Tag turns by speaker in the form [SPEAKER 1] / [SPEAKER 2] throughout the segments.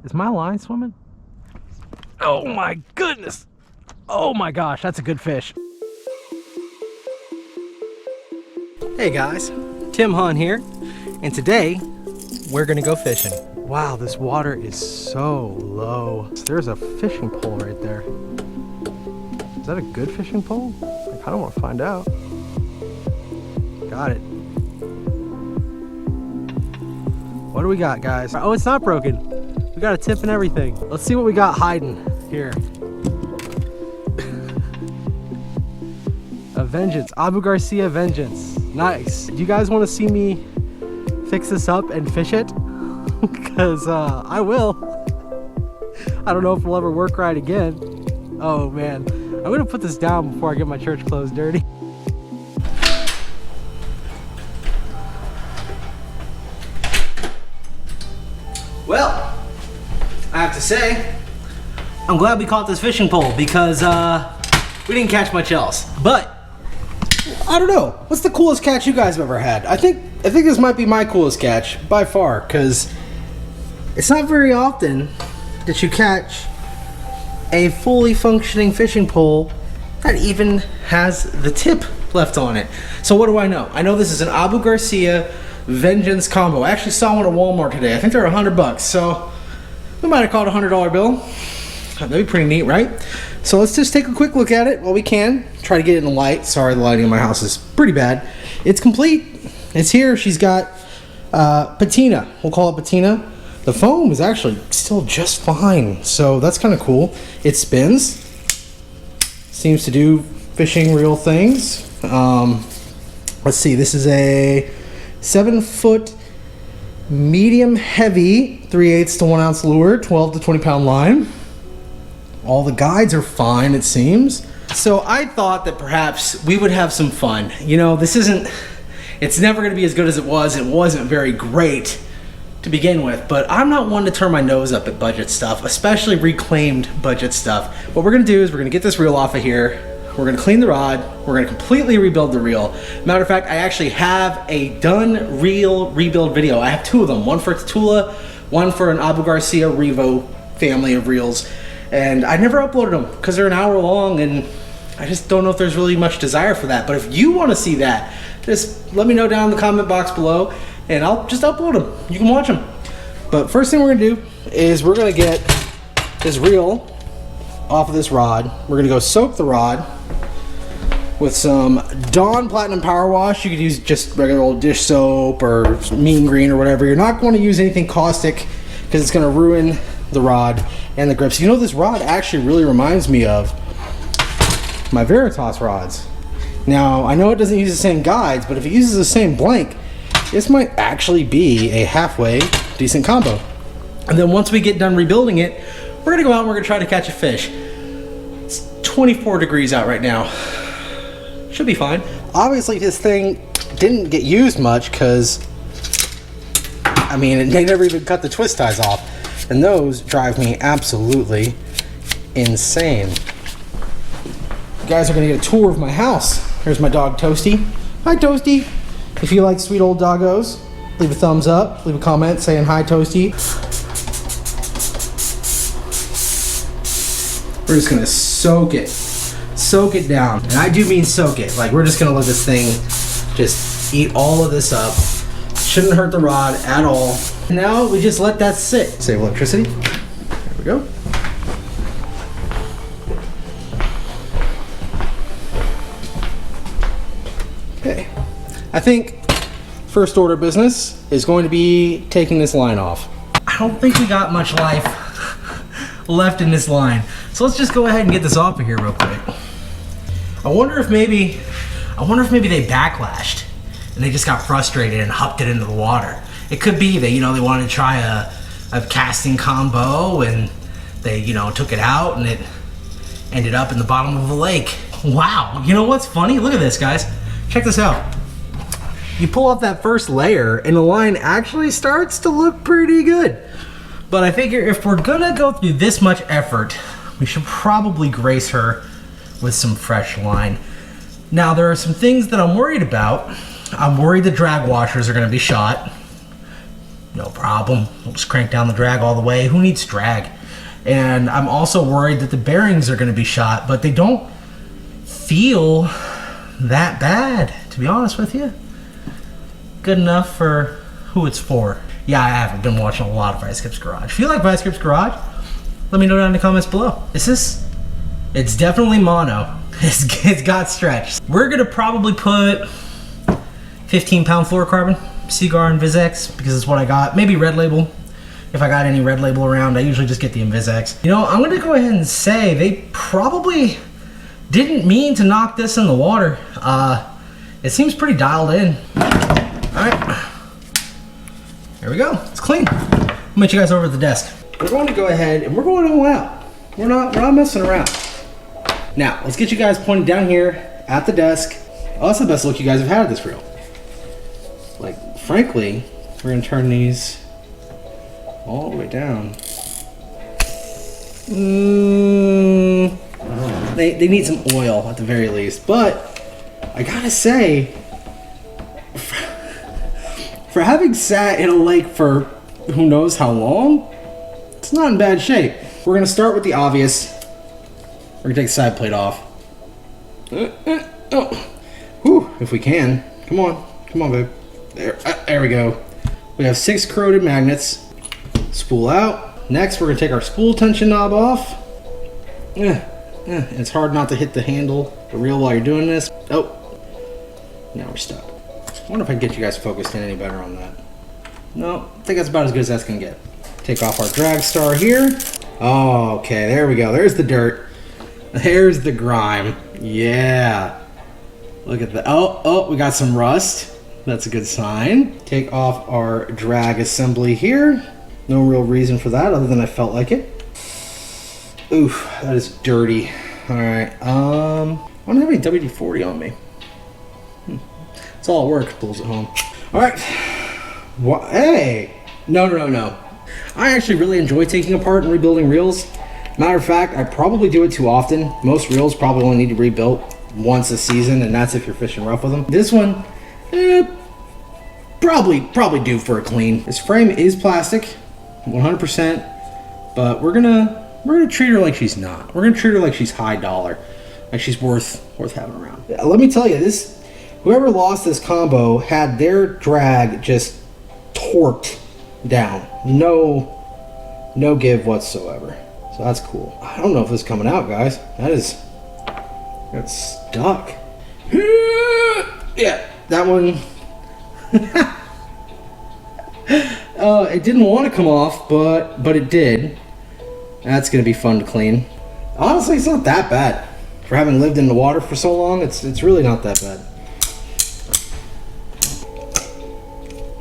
[SPEAKER 1] Is my line swimming? Oh my goodness. Oh my gosh, that's a good fish. Hey guys, Tim Hahn here, and today we're gonna go fishing. Wow, this water is so low. There's a fishing pole right there. Is that a good fishing pole? I kinda wanna find out. Got it. What do we got, guys? Oh, it's not broken. We got a tip and everything. Let's see what we got hiding here. A Vengeance, Abu Garcia Vengeance. Nice. Do you guys want to see me fix this up and fish it? Because I will. I don't know if it'll ever work right again. Oh man, I'm gonna put this down before I get my church clothes dirty. Well, I have to say, I'm glad we caught this fishing pole because we didn't catch much else. But I don't know, what's the coolest catch you guys have ever had? I think this might be my coolest catch by far, because it's not very often that you catch a fully functioning fishing pole that even has the tip left on it. So what do I know? I know this is an Abu Garcia Vengeance combo. I actually saw one at Walmart today. I think they're $100, so we might have caught a $100 bill. That'd be pretty neat, right? So let's just take a quick look at it while we can. Try to get it in the light. Sorry, the lighting in my house is pretty bad. It's complete. It's here. She's got patina. We'll call it patina. The foam is actually still just fine, so that's kind of cool. It spins. Seems to do fishing reel things. Let's see. This is a 7-foot medium heavy 3/8 to 1 ounce lure, 12 to 20 pound line. All the guides are fine, it seems. So I thought that perhaps we would have some fun. You know, it's never gonna be as good as it was. It wasn't very great to begin with, but I'm not one to turn my nose up at budget stuff, especially reclaimed budget stuff. What we're gonna do is we're gonna get this reel off of here. We're gonna clean the rod. We're gonna completely rebuild the reel. Matter of fact, I actually have a done reel rebuild video. I have 2 of them, one for Tatula, one for an Abu Garcia Revo family of reels. And I never uploaded them because they're an hour long and I just don't know if there's really much desire for that. But if you want to see that, just let me know down in the comment box below and I'll just upload them. You can watch them. But first thing we're gonna do is we're gonna get this reel off of this rod. We're gonna go soak the rod with some Dawn Platinum Power Wash. You could use just regular old dish soap or Mean Green or whatever. You're not going to use anything caustic because it's going to ruin the rod and the grips. You know, this rod actually really reminds me of my Veritas rods. Now, I know it doesn't use the same guides, but if it uses the same blank, this might actually be a halfway decent combo. And then once we get done rebuilding it, we're going to go out and we're going to try to catch a fish. It's 24 degrees out right now. Should be fine. Obviously this thing didn't get used much because, I mean, they never even cut the twist ties off. And those drive me absolutely insane. You guys are gonna get a tour of my house. Here's my dog Toasty. Hi Toasty. If you like sweet old doggos, leave a thumbs up, leave a comment saying hi Toasty. We're just gonna soak it down. And I do mean soak it. Like, we're just gonna let this thing just eat all of this up. Shouldn't hurt the rod at all. Now we just let that sit. Save electricity. There we go. Okay. I think first order business is going to be taking this line off. I don't think we got much life left in this line. So let's just go ahead and get this off of here real quick. I wonder if maybe they backlashed and they just got frustrated and hucked it into the water. It could be that, you know, they wanted to try a casting combo and they, you know, took it out and it ended up in the bottom of the lake. Wow, you know what's funny? Look at this, guys. Check this out. You pull off that first layer and the line actually starts to look pretty good. But I figure if we're gonna go through this much effort, we should probably grace her with some fresh line. Now, there are some things that I'm worried about. I'm worried the drag washers are gonna be shot. no problem. We'll just crank down the drag all the way. Who needs drag? And I'm also worried that the bearings are going to be shot, but they don't feel that bad, to be honest with you. Good enough for who it's for. Yeah, I haven't been watching a lot of Baitcasting's Garage. If you like Baitcasting's Garage, let me know down in the comments below. It's definitely mono. It's got stretch. We're gonna probably put 15-pound fluorocarbon, Seagar and VizX, because it's what I got. Maybe Red Label. If I got any Red Label around, I usually just get the InvisX. You know, I'm gonna go ahead and say they probably didn't mean to knock this in the water. It seems pretty dialed in. All right, there we go, it's clean. I'll meet you guys over at the desk. We're going to go ahead and we're going all out. We're not messing around. Now, let's get you guys pointed down here at the desk. Oh, that's the best look you guys have had at this reel. Like, frankly, we're gonna turn these all the way down. They need some oil at the very least, but I gotta say, for having sat in a lake for who knows how long, it's not in bad shape. We're gonna start with the obvious. We're gonna take the side plate off. Whew, if we can. Come on, babe. There we go. We have 6 corroded magnets. Spool out. Next, we're gonna take our spool tension knob off. It's hard not to hit the handle, the reel while you're doing this. Oh, now we're stuck. I wonder if I can get you guys focused in any better on that. No, I think that's about as good as that's gonna get. Take off our drag star here. Oh, okay, there we go. There's the dirt. There's the grime. Yeah. Look at that. Oh, we got some rust. That's a good sign. Take off our drag assembly here. No real reason for that other than I felt like it. Oof, that is dirty. All right. I don't have any WD-40 on me. It's all at work. Pulls it home. All right. What? Hey. No. I actually really enjoy taking apart and rebuilding reels. Matter of fact, I probably do it too often. Most reels probably only need to be rebuilt once a season, and that's if you're fishing rough with them. This one, probably due for a clean. This frame is plastic, 100%, but we're gonna treat her like she's not. We're gonna treat her like she's high dollar, like she's worth having around. Let me tell you, whoever lost this combo had their drag just torqued down. No give whatsoever. So that's cool. I don't know if this is coming out, guys. That's stuck. Yeah, that one. It didn't want to come off, but it did. That's gonna be fun to clean. Honestly, it's not that bad. For having lived in the water for so long, it's really not that bad.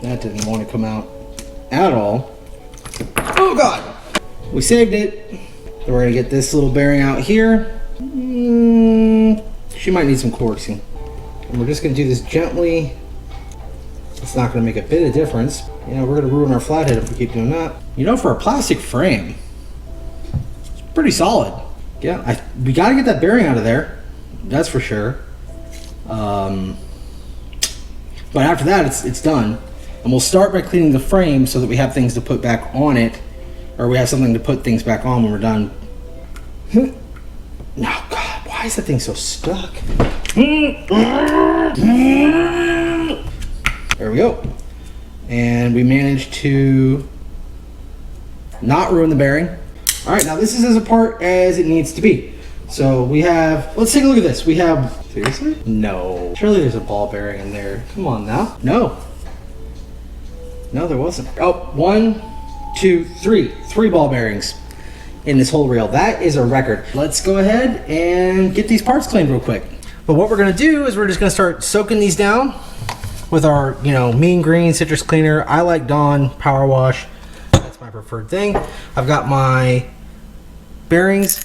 [SPEAKER 1] That didn't want to come out at all. Oh God! We saved it. Then we're gonna get this little bearing out here. She might need some corkscrew. And we're just gonna do this gently. It's not gonna make a bit of difference. You know, we're gonna ruin our flathead if we keep doing that. You know, for a plastic frame, it's pretty solid. Yeah, we gotta get that bearing out of there. That's for sure. But after that, it's done. And we'll start by cleaning the frame so that we have things to put back on it. Or we have something to put things back on when we're done. Oh God, why is that thing so stuck? There we go. And we managed to not ruin the bearing. All right, now this is as apart as it needs to be. So we have, let's take a look at this. We have, seriously? No. Surely there's a ball bearing in there. Come on now. No, there wasn't. Oh, 1, 2, 3. 3 ball bearings in this whole reel. That is a record. Let's go ahead and get these parts cleaned real quick. But what we're gonna do is we're just gonna start soaking these down with our, mean green citrus cleaner. I like Dawn Power Wash. That's my preferred thing. I've got my bearings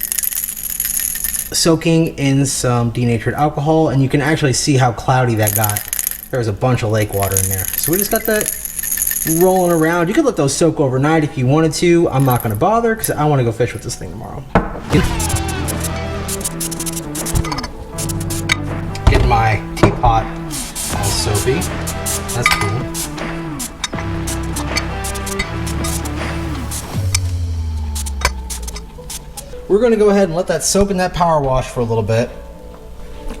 [SPEAKER 1] soaking in some denatured alcohol, and you can actually see how cloudy that got. There was a bunch of lake water in there. So we just got that rolling around. You could let those soak overnight if you wanted to. I'm not going to bother because I want to go fish with this thing tomorrow. Getting my teapot all soapy. That's cool. we're gonna go ahead and let that soak in that power wash for a little bit.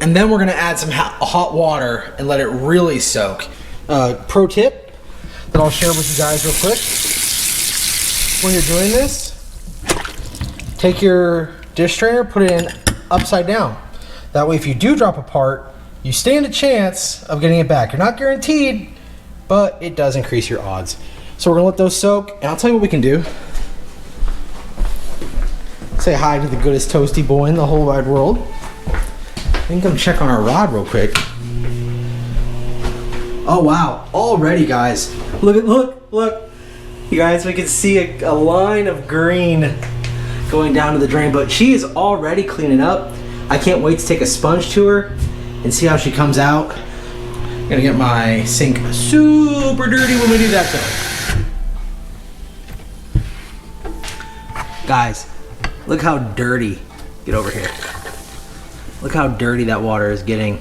[SPEAKER 1] And then we're gonna add some hot water and let it really soak. Pro tip that I'll share with you guys real quick. When you're doing this, take your dish strainer, put it in upside down. That way if you do drop a part, you stand a chance of getting it back. You're not guaranteed, but it does increase your odds. So we're gonna let those soak, and I'll tell you what we can do. Say hi to the goodest toasty boy in the whole wide world. We can come check on our rod real quick. Oh wow, already guys. Look. You guys, we can see a line of green going down to the drain, but she is already cleaning up. I can't wait to take a sponge to her and see how she comes out. I'm gonna get my sink super dirty when we do that though. Guys, look how dirty, get over here. Look how dirty that water is getting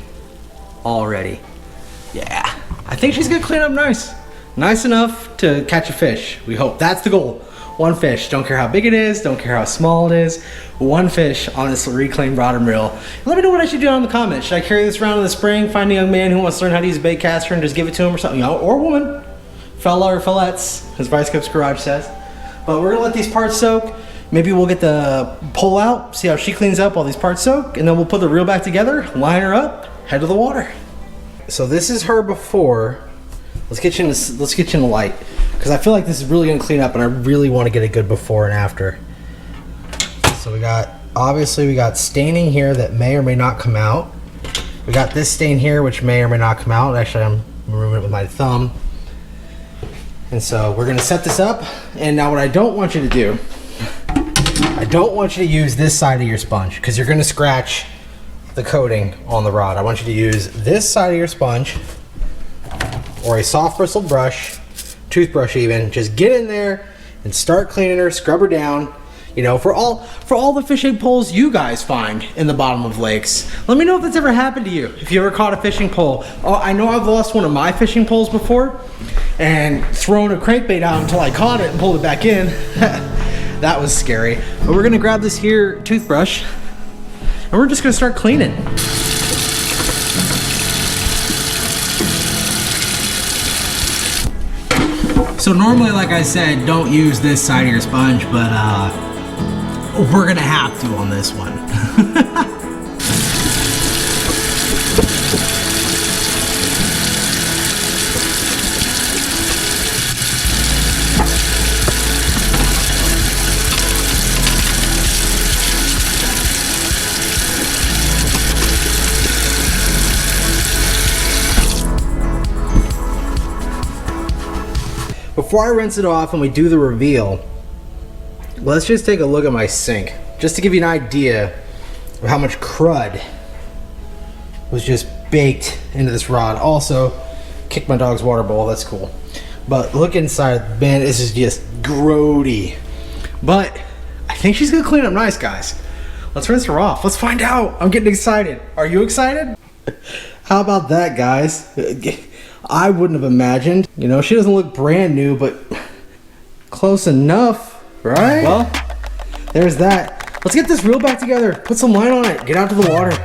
[SPEAKER 1] already. Yeah, I think she's gonna clean up nice. Nice enough to catch a fish, we hope. That's the goal. One fish, don't care how big it is, don't care how small it is. One fish on this reclaimed rod and reel. Let me know what I should do down in the comments. Should I carry this around in the spring, find a young man who wants to learn how to use a bait caster and just give it to him or something, or woman, fella or fellettes, as Baitcasting Garage says. But we're gonna let these parts soak. Maybe we'll get the pole out, see how she cleans up while these parts soak, and then we'll put the reel back together, line her up, head to the water. So this is her before. Let's get you in the light, because I feel like this is really gonna clean up, and I really want to get a good before and after. So obviously we got staining here that may or may not come out. We got this stain here, which may or may not come out. Actually, I'm removing it with my thumb. And so we're gonna set this up. And now what I don't want you to do, I don't want you to use this side of your sponge, because you're gonna scratch the coating on the rod. I want you to use this side of your sponge, or a soft bristled brush, toothbrush even. Just get in there and start cleaning her, scrub her down. You know, for all the fishing poles you guys find in the bottom of lakes. Let me know if that's ever happened to you. If you ever caught a fishing pole. Oh, I know I've lost one of my fishing poles before and thrown a crankbait out until I caught it and pulled it back in. That was scary. But we're gonna grab this here toothbrush and we're just gonna start cleaning. So normally, like I said, don't use this side of your sponge, but we're gonna have to on this one. Before I rinse it off and we do the reveal, let's just take a look at my sink, just to give you an idea of how much crud was just baked into this rod. Also, kicked my dog's water bowl, that's cool. But look inside, man, this is just grody. But I think she's gonna clean up nice, guys. Let's rinse her off, let's find out. I'm getting excited. Are you excited? How about that, guys? I wouldn't have imagined. You know, she doesn't look brand new, but close enough, right? Well, there's that. Let's get this reel back together. Put some line on it. Get out to the water.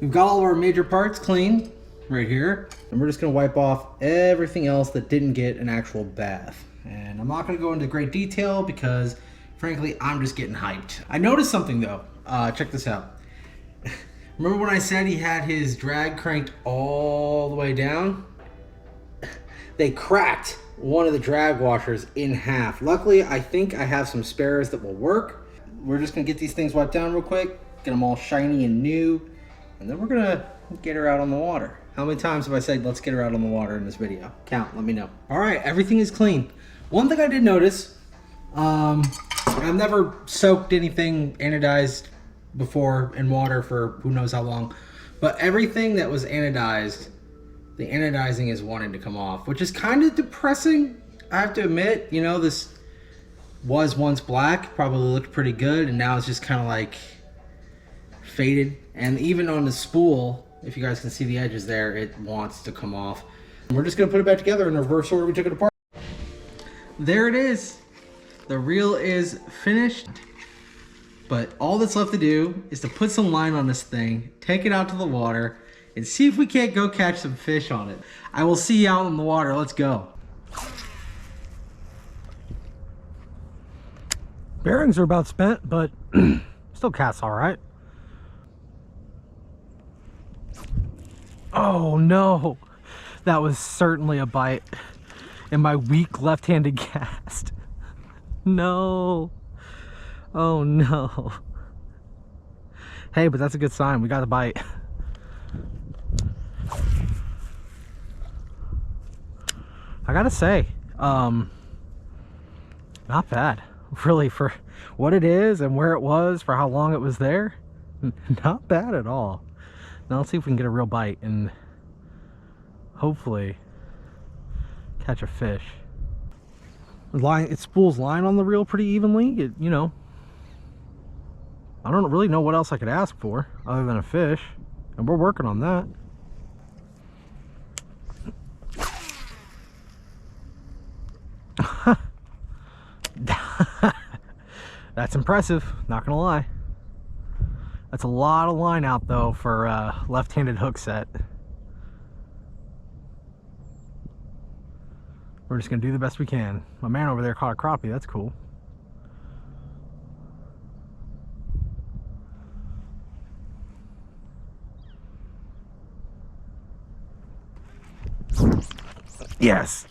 [SPEAKER 1] We've got all of our major parts clean right here, and we're just gonna wipe off everything else that didn't get an actual bath. And I'm not gonna go into great detail because frankly, I'm just getting hyped. I noticed something though, check this out. Remember when I said he had his drag cranked all the way down? They cracked one of the drag washers in half. Luckily, I think I have some spares that will work. We're just gonna get these things wiped down real quick, get them all shiny and new, and then we're gonna get her out on the water. How many times have I said, let's get her out on the water in this video? Count, let me know. All right, everything is clean. One thing I did notice, I've never soaked anything anodized before in water for who knows how long, but everything that was anodized, The anodizing is wanting to come off, which is kind of depressing. I have to admit, you know, this was once black, probably looked pretty good, and now it's just kind of like faded. And even on the spool, if you guys can see the edges there, it wants to come off. And we're just gonna put it back together in reverse order we took it apart. There it is. The reel is finished, but all that's left to do is to put some line on this thing, take it out to the water, and see if we can't go catch some fish on it. I will see you out in the water. Let's go. Bearings are about spent, but still casts all right. Oh no, that was certainly a bite in my weak left-handed cast. No. Oh no. Hey, but that's a good sign. We got a bite. I gotta say, not bad. Really, for what it is and where it was, for how long it was there, not bad at all. Now let's see if we can get a real bite and hopefully catch a fish. It spools line on the reel pretty evenly. You know, I don't really know what else I could ask for other than a fish, and we're working on that. That's impressive, not gonna lie. That's a lot of line out though for a left-handed hook set. We're just gonna do the best we can. My man over there caught a crappie, that's cool. Yes,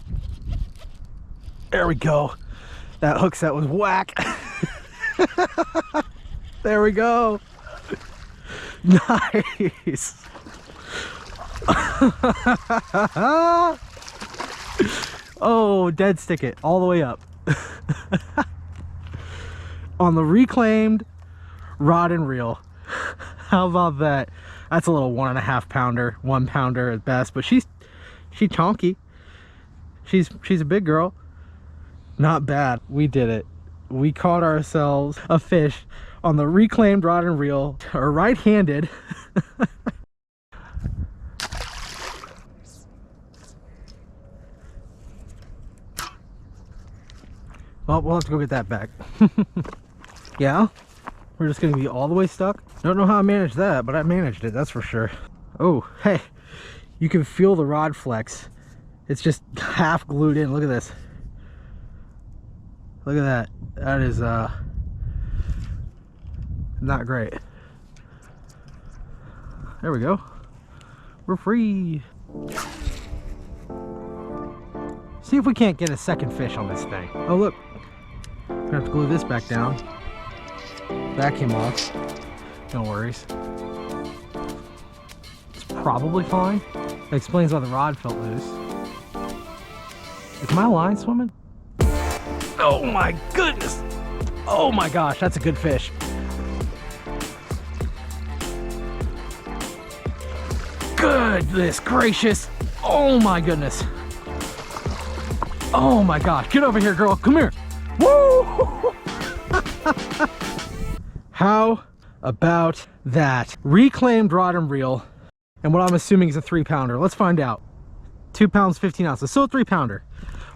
[SPEAKER 1] there we go. That hook set was whack. There we go. Nice. Oh, dead stick it all the way up. On the reclaimed rod and reel. How about that? That's a little 1.5 pounder, 1 pounder at best, but she's chonky. She's a big girl. Not bad. We did it. We caught ourselves a fish on the reclaimed rod and reel, or right-handed. Well, we'll have to go get that back. Yeah, we're just gonna be all the way stuck. Don't know how I managed that, but I managed it, that's for sure. Oh, hey, you can feel the rod flex. It's just half glued in. Look at this. Look at that. That is not great. There we go. We're free. See if we can't get a second fish on this thing. Oh look, I'm gonna have to glue this back down. That came off. No worries. It's probably fine. That explains why the rod felt loose. Is my line swimming? Oh my goodness! Oh my gosh, that's a good fish. Goodness gracious! Oh my goodness! Oh my gosh, get over here, girl. Come here. Woo! How about that? Reclaimed rod and reel, and what I'm assuming is a 3 pounder. Let's find out. 2 pounds, 15 ounces. So a 3 pounder.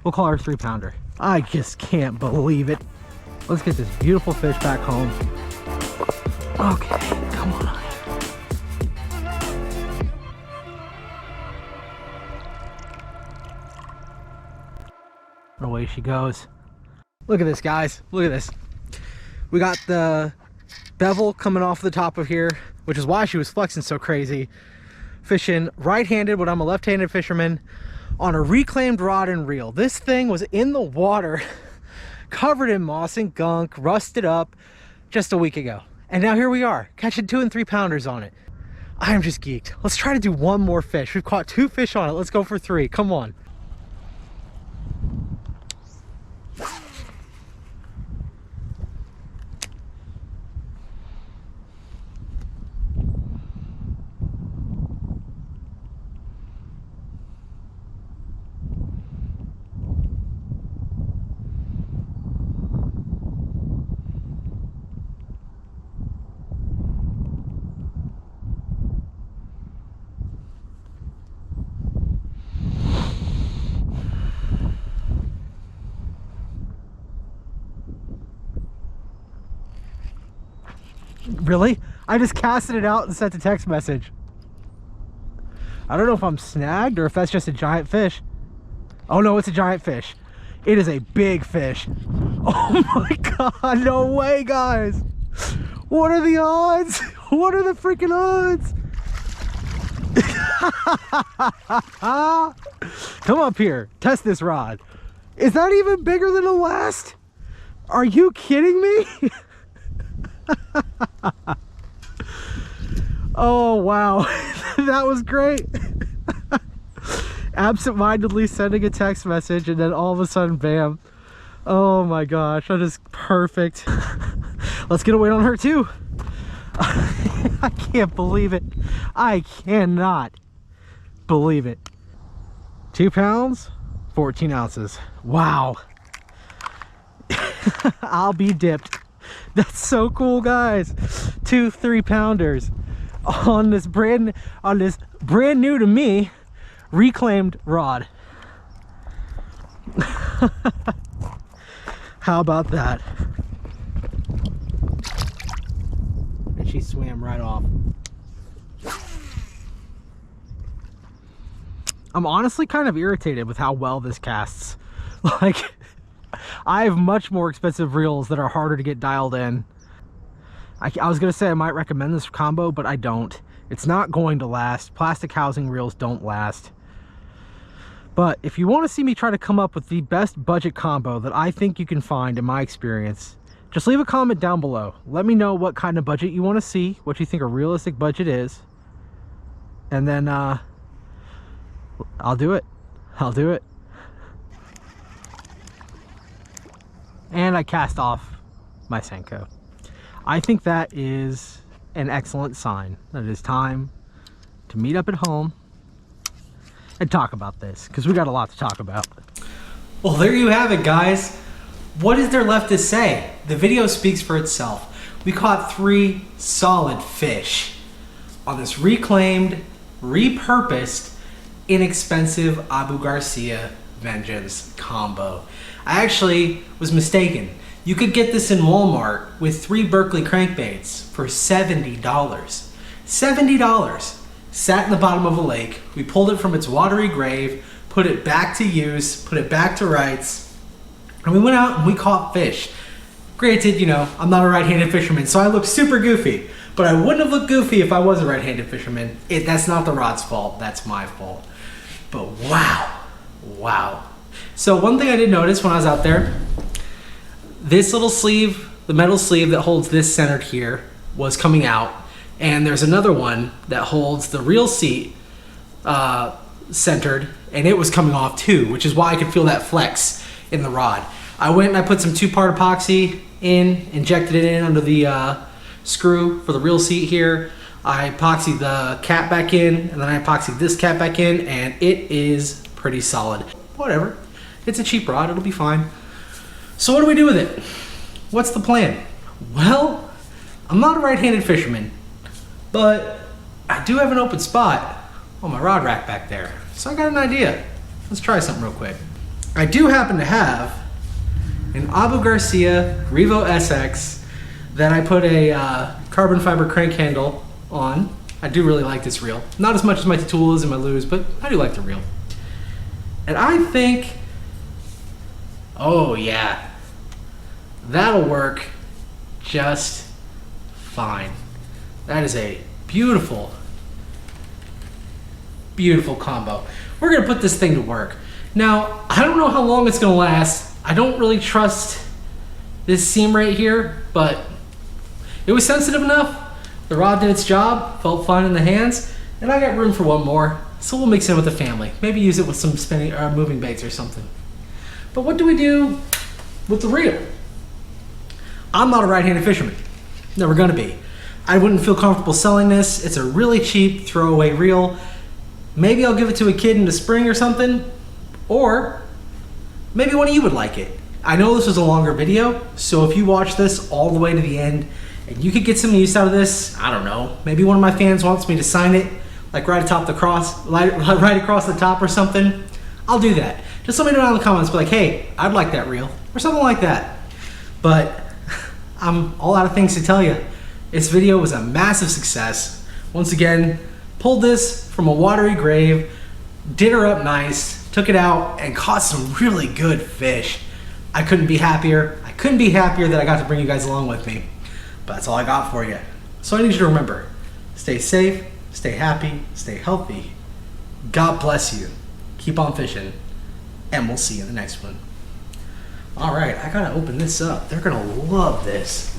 [SPEAKER 1] We'll call her 3 pounder. I just can't believe it. Let's get this beautiful fish back home. Okay, come on. Away she goes. Look at this, guys. Look at this. We got the bevel coming off the top of here, which is why she was flexing so crazy. Fishing right-handed when I'm a left-handed fisherman on a reclaimed rod and reel. This thing was in the water, covered in moss and gunk, rusted up just a week ago. And now here we are, catching 2 and 3 pounders on it. I am just geeked. Let's try to do one more fish. We've caught 2 fish on it. Let's go for 3. Come on. Really? I just casted it out and sent a text message. I don't know if I'm snagged or if that's just a giant fish. Oh no, it's a giant fish. It is a big fish. Oh my God, no way, guys. What are the odds? What are the freaking odds? Come up here, test this rod. Is that even bigger than the last? Are you kidding me? Oh wow, that was great. Absent-mindedly sending a text message and then all of a sudden, bam. Oh my gosh, that is perfect. Let's get a weight on her too. I can't believe it. I cannot believe it. 2 pounds, 14 ounces. Wow. I'll be dipped. That's so cool, guys. 2 3-pounders on this brand new to me reclaimed rod. How about that? And she swam right off. I'm honestly kind of irritated with how well this casts. Like, I have much more expensive reels that are harder to get dialed in. I was gonna say I might recommend this combo, but I don't. It's not going to last. Plastic housing reels don't last. But if you want to see me try to come up with the best budget combo that I think you can find in my experience, just leave a comment down below. Let me know what kind of budget you want to see, what you think a realistic budget is, and then I'll do it. I'll do it. And I cast off my Senko. I think that is an excellent sign that it is time to meet up at home and talk about this, because we got a lot to talk about. Well, there you have it, guys. What is there left to say? The video speaks for itself. We caught 3 solid fish on this reclaimed, repurposed, inexpensive Abu Garcia Vengeance combo. I actually was mistaken. You could get this in Walmart with 3 Berkeley crankbaits for $70. $70. Sat in the bottom of a lake. We pulled it from its watery grave, put it back to use, put it back to rights, and we went out and we caught fish. Granted, you know, I'm not a right-handed fisherman, so I look super goofy, but I wouldn't have looked goofy if I was a right-handed fisherman. That's not the rod's fault, that's my fault. But wow, wow. So one thing I did notice when I was out there, this little sleeve, the metal sleeve that holds this centered here, was coming out. And there's another one that holds the reel seat centered, and it was coming off too, which is why I could feel that flex in the rod. I went and I put some 2-part epoxy in, injected it in under the screw for the reel seat here. I epoxied the cap back in, and then I epoxied this cap back in, and it is pretty solid. Whatever, it's a cheap rod, it'll be fine. So what do we do with it? What's the plan? Well, I'm not a right-handed fisherman, but I do have an open spot on my rod rack back there. So I got an idea. Let's try something real quick. I do happen to have an Abu Garcia Revo SX that I put a carbon fiber crank handle on. I do really like this reel. Not as much as my tools and my lures, but I do like the reel. And I think, oh yeah, that'll work just fine. That is a beautiful, beautiful combo. We're gonna put this thing to work. Now, I don't know how long it's gonna last. I don't really trust this seam right here, but it was sensitive enough. The rod did its job, felt fine in the hands, and I got room for one more. So we'll mix it with the family. Maybe use it with some spinning or moving baits or something. But what do we do with the reel? I'm not a right-handed fisherman. Never gonna be. I wouldn't feel comfortable selling this. It's a really cheap throwaway reel. Maybe I'll give it to a kid in the spring or something, or maybe one of you would like it. I know this was a longer video, so if you watch this all the way to the end and you could get some use out of this, I don't know, maybe one of my fans wants me to sign it, like right atop the cross, right across the top or something, I'll do that. Just let me know down in the comments, be like, hey, I'd like that reel, or something like that. But I'm all out of things to tell you. This video was a massive success. Once again, pulled this from a watery grave, did her up nice, took it out, and caught some really good fish. I couldn't be happier. I couldn't be happier that I got to bring you guys along with me. But that's all I got for you. So I need you to remember, stay safe, stay happy, stay healthy. God bless you. Keep on fishing, and we'll see you in the next one. All right, I gotta open this up. They're gonna love this.